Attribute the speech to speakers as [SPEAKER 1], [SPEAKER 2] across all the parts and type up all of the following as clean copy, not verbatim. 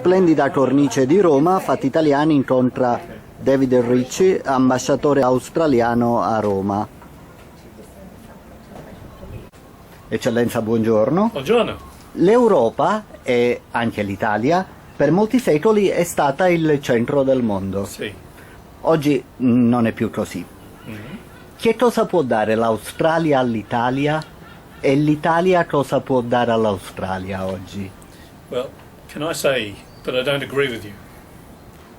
[SPEAKER 1] splendida cornice di Roma, Fattitaliani incontra David Ritchie, ambasciatore australiano a Roma. Eccellenza, buongiorno.
[SPEAKER 2] Buongiorno.
[SPEAKER 1] L'Europa, e anche l'Italia, per molti secoli è stata il centro del mondo.
[SPEAKER 2] Sì.
[SPEAKER 1] Oggi non è più così. Che cosa può dare l'Australia all'Italia e l'Italia cosa può dare all'Australia oggi?
[SPEAKER 2] Well, can I say that I don't agree with you?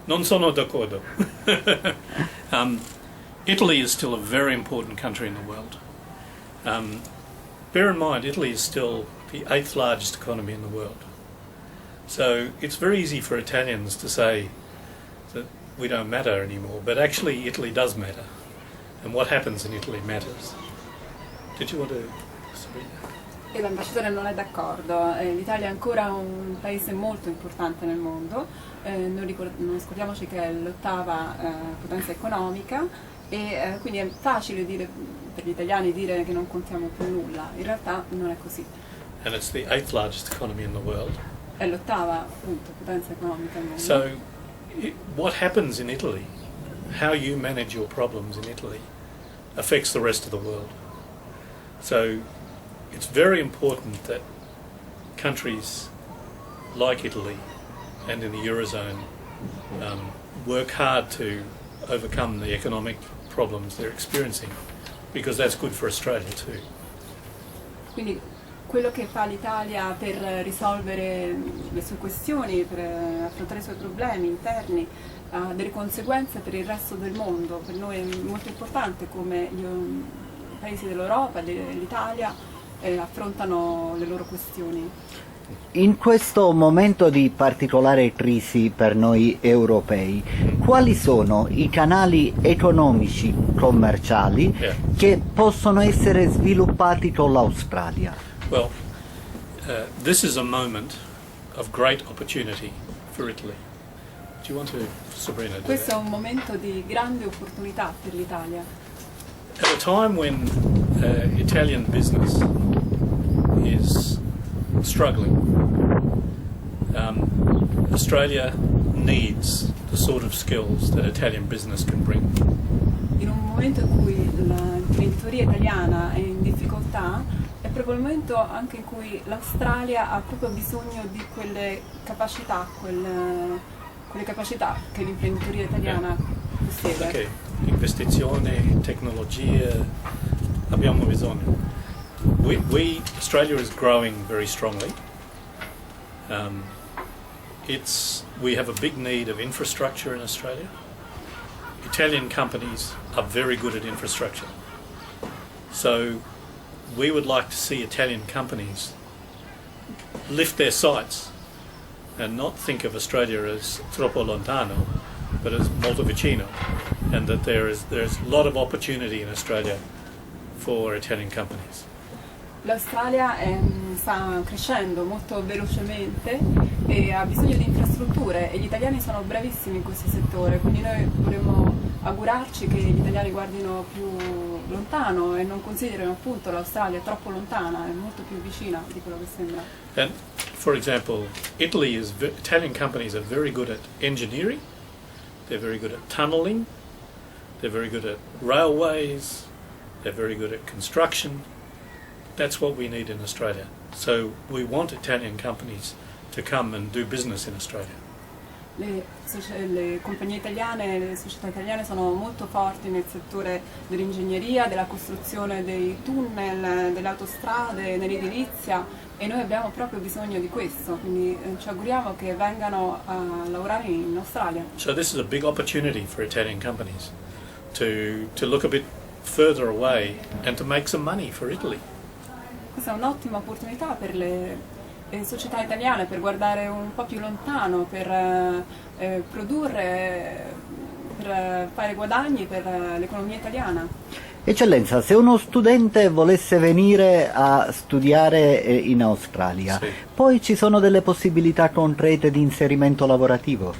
[SPEAKER 2] Non sono d'accordo. Italy is still a very important country in the world. Bear in mind, Italy is still the 8th largest economy in the world. So it's very easy for Italians to say that we don't matter anymore, but actually Italy does matter. And what happens in Italy matters. Did you want to...
[SPEAKER 3] E l'ambasciatore non è d'accordo. L'Italia è ancora un paese molto importante nel mondo, non scordiamoci che è l'8ª potenza economica e quindi è facile dire, per gli italiani dire che non contiamo più nulla, in realtà non è così.
[SPEAKER 2] And it's the 8th largest economy in the world.
[SPEAKER 3] È l'8ª appunto potenza economica nel mondo.
[SPEAKER 2] So what happens in Italy, how you manage your problems in Italy, affects the rest of the world. So it's very important that countries like Italy and in the Eurozone work hard to overcome the economic problems they're experiencing, because that's good for Australia too.
[SPEAKER 3] Quindi quello che fa l'Italia per risolvere le sue questioni, per affrontare i suoi problemi interni, ha delle conseguenze per il resto del mondo. Per noi è molto importante come gli paesi dell'Europa e dell'Italia affrontano le loro questioni.
[SPEAKER 1] In questo momento di particolare crisi per noi europei, quali sono i canali economici commerciali che possono essere sviluppati con l'Australia?
[SPEAKER 2] Well, this is a moment of great opportunity for Italy. Do you want to, Sabrina?
[SPEAKER 3] Questo è un momento di grande opportunità per l'Italia.
[SPEAKER 2] At a time when Italian business is struggling, Australia needs the sort of skills that Italian business can bring.
[SPEAKER 3] In un momento in cui l'imprenditoria italiana è in difficoltà, è proprio il momento anche in cui l'Australia ha proprio bisogno di quelle capacità che l'imprenditoria italiana possiede.
[SPEAKER 2] Okay. Investizione, tecnologia, abbiamo bisogno. Australia is growing very strongly. We have a big need of infrastructure in Australia. Italian companies are very good at infrastructure. So we would like to see Italian companies lift their sights and not think of Australia as troppo lontano, but as molto vicino, and that there's a lot of opportunity in Australia for Italian companies.
[SPEAKER 3] L'Australia sta crescendo molto velocemente e ha bisogno di infrastrutture e gli italiani sono bravissimi in questo settore, quindi noi vorremmo augurarci che gli italiani guardino più lontano e non considerino appunto l'Australia troppo lontana, è molto più vicina di quello che sembra.
[SPEAKER 2] And for example, Italian companies are very good at engineering, they're very good at tunnelling, they're very good at railways, they're very good at construction. That's what we need in Australia. So we want Italian companies to come and do business in Australia.
[SPEAKER 3] Le compagnie italiane, le società italiane sono molto forti nel settore dell'ingegneria, della costruzione dei tunnel, delle autostrade, nell'edilizia e noi abbiamo proprio bisogno di questo, quindi ci auguriamo che vengano a lavorare in Australia.
[SPEAKER 2] So this is a big opportunity for Italian companies to look a bit further away and to make some money for Italy.
[SPEAKER 3] Questa è un'ottima opportunità per le società italiane per guardare un po' più lontano, per produrre, per fare guadagni per l'economia italiana.
[SPEAKER 1] Eccellenza, se uno studente volesse venire a studiare in Australia,
[SPEAKER 2] sì,
[SPEAKER 1] poi ci sono delle possibilità concrete di inserimento lavorativo?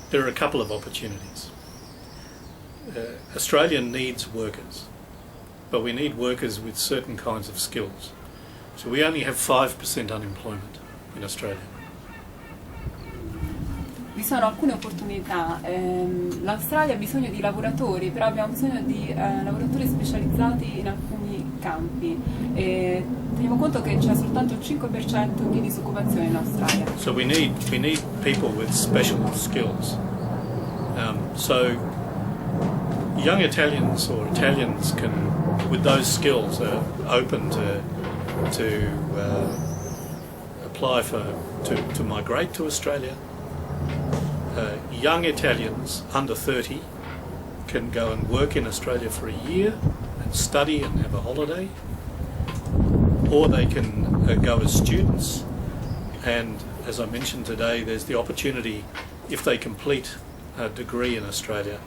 [SPEAKER 2] There are a couple of opportunities. Australia needs workers, but we need workers with certain kinds of skills. So we only have 5% unemployment in Australia.
[SPEAKER 3] Vi sono alcune opportunità, l'Australia ha bisogno di lavoratori, però abbiamo bisogno di lavoratori specializzati in alcuni campi. Teniamo conto che c'è soltanto il 5% di disoccupazione in Australia.
[SPEAKER 2] So we need people with special skills. So young Italians or Italians can, with those skills, are open to apply to migrate to Australia. Young Italians under 30 can go and work in Australia for a year and study and have a holiday, or they can go as students, and as I mentioned today, there's the opportunity, if they complete a degree in Australia,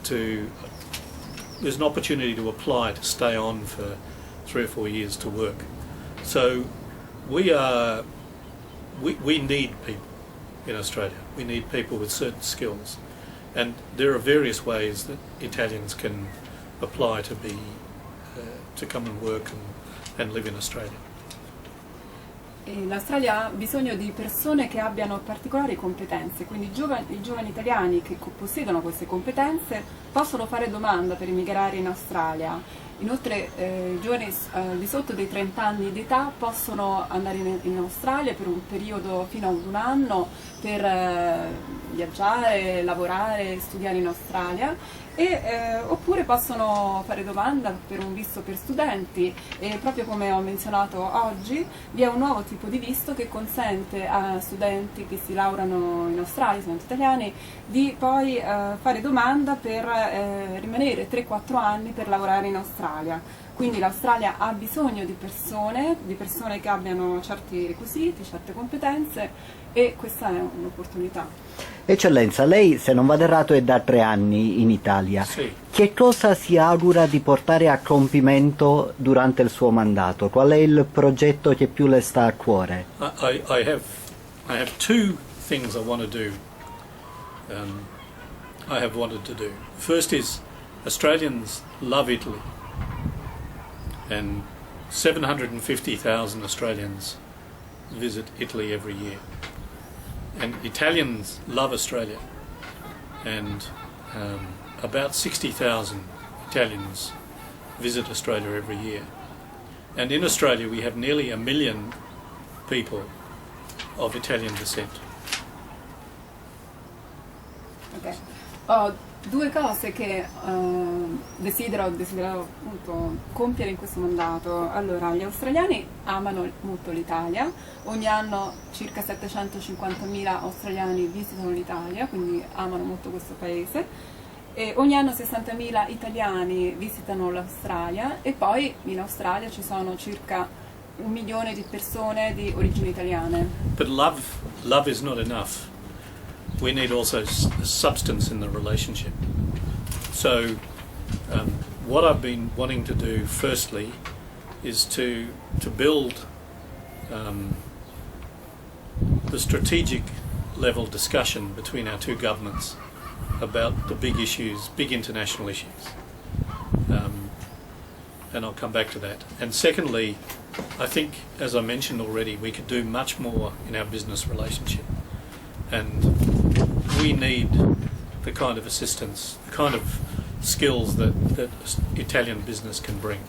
[SPEAKER 2] there's an opportunity to apply to stay on for 3 or 4 years to work. So we need people in Australia. We need people with certain skills, and there are various ways that Italians can apply to come and work and live in Australia.
[SPEAKER 3] L'Australia ha bisogno di persone che abbiano particolari competenze, quindi i giovani italiani che possiedono queste competenze possono fare domanda per emigrare in Australia. Inoltre i giovani al di sotto dei 30 anni di età possono andare in Australia per un periodo fino a 1 anno per viaggiare, lavorare, studiare in Australia, oppure possono fare domanda per un visto per studenti, e proprio come ho menzionato oggi vi è un nuovo tipo di visto che consente a studenti che si laureano in Australia, studenti italiani, di poi fare domanda per rimanere 3-4 anni per lavorare in Australia. Quindi l'Australia ha bisogno di persone che abbiano certi requisiti, certe competenze, e questa è un'opportunità.
[SPEAKER 1] Eccellenza, lei, se non vado errato, è da 3 anni in Italia.
[SPEAKER 2] Sì.
[SPEAKER 1] Che cosa si augura di portare a compimento durante il suo mandato? Qual è il progetto che più le sta a cuore?
[SPEAKER 2] I have 2 things I want to do. I have wanted to do. First is, Australians love Italy, and 750,000 Australians visit Italy every year. And Italians love Australia, and about 60,000 Italians visit Australia every year. And in Australia we have nearly 1 million people of Italian descent.
[SPEAKER 3] Okay. Ho 2 cose che desidero appunto compiere in questo mandato. Allora, gli australiani amano molto l'Italia, ogni anno circa 750.000 australiani visitano l'Italia, quindi amano molto questo paese, e ogni anno 60.000 italiani visitano l'Australia, e poi in Australia ci sono circa 1 milione di persone di origini italiane.
[SPEAKER 2] But love is not enough. We need also substance in the relationship. So what I've been wanting to do firstly is to build the strategic level discussion between our 2 governments about the big issues, big international issues. And I'll come back to that. And secondly, I think, as I mentioned already, we could do much more in our business relationship. And we need the kind of assistance, the kind of skills that Italian business can bring.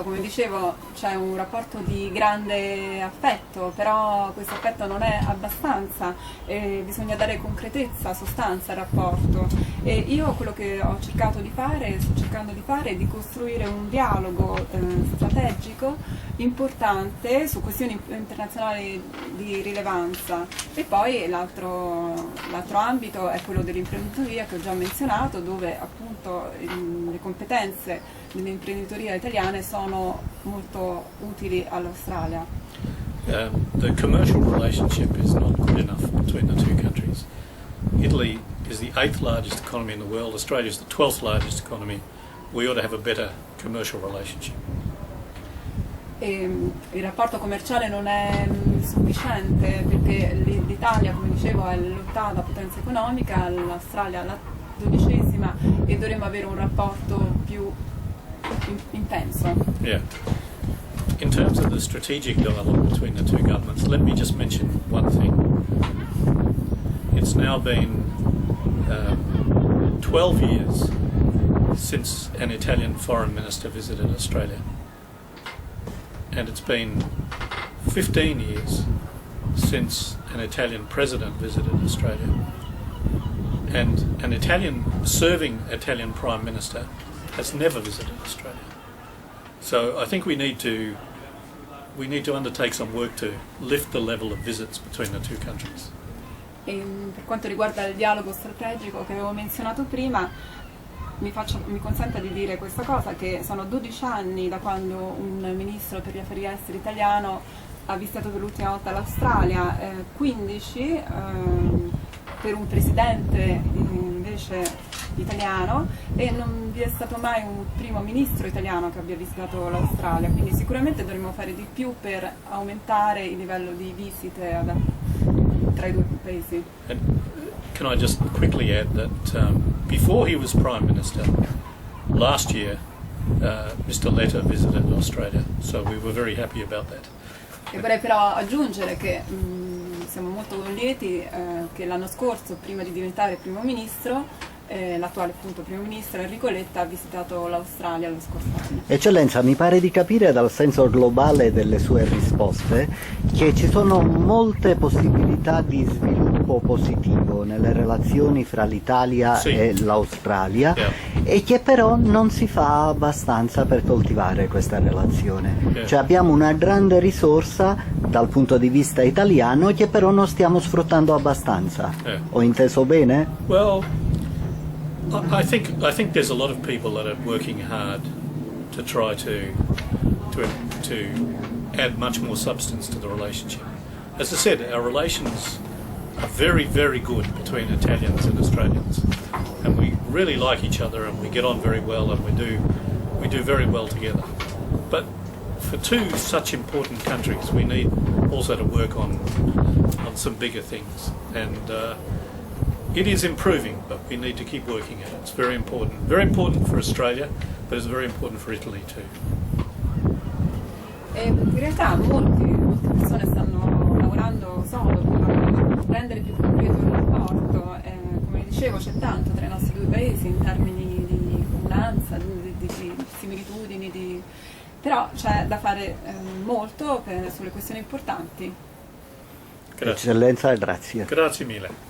[SPEAKER 3] Come dicevo, c'è un rapporto di grande affetto, però questo affetto non è abbastanza, bisogna dare concretezza, sostanza al rapporto, e io quello che ho cercato di fare, sto cercando di fare, è di costruire un dialogo strategico importante su questioni internazionali di rilevanza. E poi l'altro ambito è quello dell'imprenditoria, che ho già menzionato, dove appunto le competenze dell'imprenditoria italiane sono molto utili all'Australia.
[SPEAKER 2] The commercial relationship is not good enough between the 2 countries. Italy is the 8th largest economy in the world, Australia is the 12th largest economy. We ought to have a better commercial relationship.
[SPEAKER 3] Il rapporto commerciale non è sufficiente, perché l'Italia, come dicevo, è l'8ª potenza economica, l'Australia la 12ª, e dovremmo avere un rapporto più intenso.
[SPEAKER 2] Yeah. In terms of the strategic dialogue between the two governments, let me just mention one thing. It's now been 12 years since an Italian foreign minister visited Australia. And it's been 15 years since an Italian president visited Australia. And an serving Italian Prime Minister has never visited Australia. So I think we need to undertake some work to lift the level of visits between the two countries.
[SPEAKER 3] E per quanto riguarda il dialogo strategico che avevo menzionato prima, mi consenta di dire questa cosa, che sono 12 anni da quando un ministro per gli affari esteri italiano ha visitato per l'ultima volta l'Australia, 15 per un presidente invece italiano, e non vi è stato mai un primo ministro italiano che abbia visitato l'Australia, quindi sicuramente dovremmo fare di più per aumentare il livello di visite tra i due paesi.
[SPEAKER 2] Can I just quickly add that before he was Prime Minister, last year Mr. Letta visited Australia, so we were very happy about that.
[SPEAKER 3] E vorrei però aggiungere che siamo molto lieti che l'anno scorso, prima di diventare Primo Ministro, l'attuale appunto Primo Ministro Enrico Letta ha visitato l'Australia lo scorso anno.
[SPEAKER 1] Eccellenza, mi pare di capire dal senso globale delle sue risposte che ci sono molte possibilità di sviluppo positivo nelle relazioni fra l'Italia e l'Australia, e che però non si fa abbastanza per coltivare questa relazione. Cioè abbiamo una grande risorsa dal punto di vista italiano che però non stiamo sfruttando abbastanza. Ho inteso bene?
[SPEAKER 2] Well, I think there's a lot of people that are working hard to try to add much more substance to the relationship. As I said, our relations are very, very good between Italians and Australians, and we really like each other, and we get on very well, and we do very well together. But for two such important countries, we need also to work on some bigger things, and it is improving, but we need to keep working at it. It's very important for Australia, but it's very important for Italy too.
[SPEAKER 3] In realtà molte persone stanno lavorando sodo per rendere più concreto il rapporto, come dicevo c'è tanto tra i nostri due paesi in termini di comunanza, di similitudini, però c'è da fare molto sulle questioni importanti.
[SPEAKER 2] Grazie.
[SPEAKER 1] Eccellenza, grazie.
[SPEAKER 2] Grazie mille.